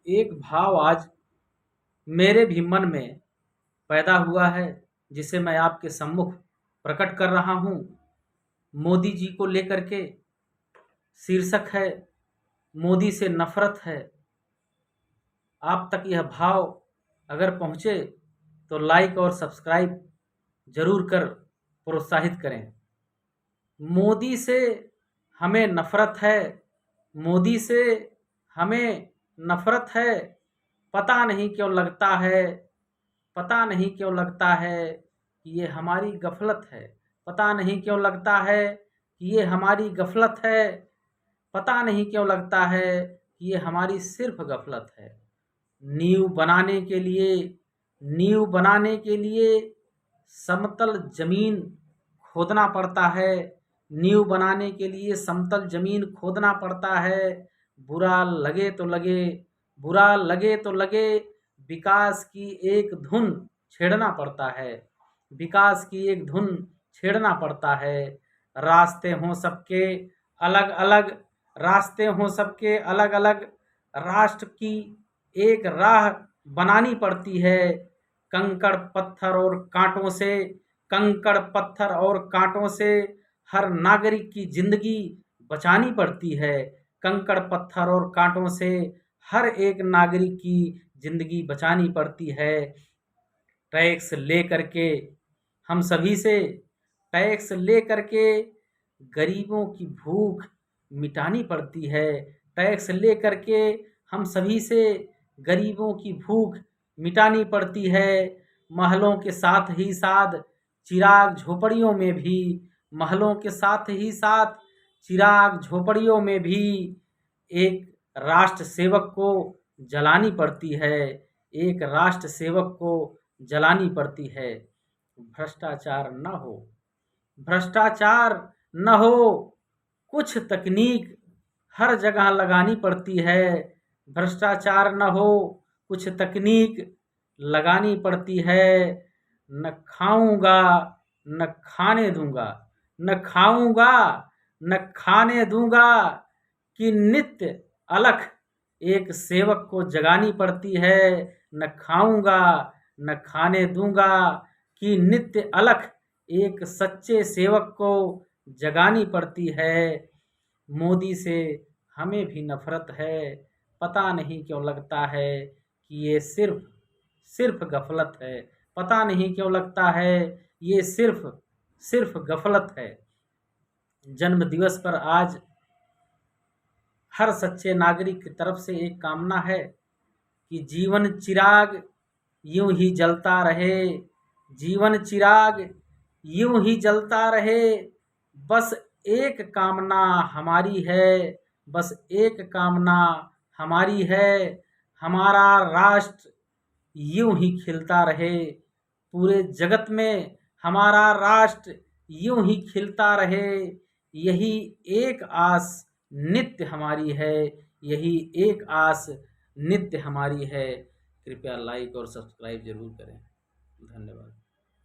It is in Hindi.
एक भाव आज मेरे भी मन में पैदा हुआ है, जिसे मैं आपके सम्मुख प्रकट कर रहा हूँ। मोदी जी को लेकर के शीर्षक है, मोदी से नफरत है। आप तक यह भाव अगर पहुँचे तो लाइक और सब्सक्राइब जरूर कर प्रोत्साहित करें। मोदी से हमें नफरत है, मोदी से हमें नफरत है। पता नहीं क्यों लगता है, पता नहीं क्यों लगता है कि ये हमारी गफलत है। पता नहीं क्यों लगता है कि ये हमारी गफलत है। पता नहीं क्यों लगता है कि ये हमारी सिर्फ गफलत है। नींव बनाने के लिए, नींव बनाने के लिए समतल जमीन खोदना पड़ता है। नींव बनाने के लिए समतल जमीन खोदना पड़ता है। बुरा लगे तो लगे, बुरा लगे तो लगे, विकास की एक धुन छेड़ना पड़ता है। विकास की एक धुन छेड़ना पड़ता है। रास्ते हों सबके अलग अलग, रास्ते हों सबके अलग अलग, राष्ट्र की एक राह बनानी पड़ती है। कंकड़ पत्थर और कांटों से, कंकड़ पत्थर और कांटों से हर नागरिक की जिंदगी बचानी पड़ती है। कंकड़ पत्थर और कांटों से हर एक नागरिक की जिंदगी बचानी पड़ती है। टैक्स ले करके हम सभी से, टैक्स ले करके गरीबों की भूख मिटानी पड़ती है। टैक्स ले करके हम सभी से गरीबों की भूख मिटानी पड़ती है। महलों के साथ ही साथ चिराग झोपड़ियों में भी, महलों के साथ ही साथ चिराग झोपड़ियों में भी एक राष्ट्र सेवक को जलानी पड़ती है। एक राष्ट्र सेवक को जलानी पड़ती है। भ्रष्टाचार न हो, भ्रष्टाचार न हो, कुछ तकनीक हर जगह लगानी पड़ती है। भ्रष्टाचार न हो, कुछ तकनीक लगानी पड़ती है। न खाऊंगा न खाने दूंगा, न खाऊंगा न खाने दूंगा कि नित्य अलख एक सेवक को जगानी पड़ती है। न खाऊंगा न खाने दूंगा कि नित्य अलख एक सच्चे सेवक को जगानी पड़ती है। मोदी से हमें भी नफरत है। पता नहीं क्यों लगता है कि ये सिर्फ सिर्फ गफलत है। पता नहीं क्यों लगता है ये सिर्फ सिर्फ गफलत है। जन्म दिवस पर आज हर सच्चे नागरिक की तरफ से एक कामना है कि जीवन चिराग यूं ही जलता रहे, जीवन चिराग यूं ही जलता रहे। बस एक कामना हमारी है, बस एक कामना हमारी है, हमारा राष्ट्र यूं ही खिलता रहे। पूरे जगत में हमारा राष्ट्र यूं ही खिलता रहे। यही एक आस नित्य हमारी है, यही एक आस नित्य हमारी है। कृपया लाइक और सब्सक्राइब जरूर करें। धन्यवाद।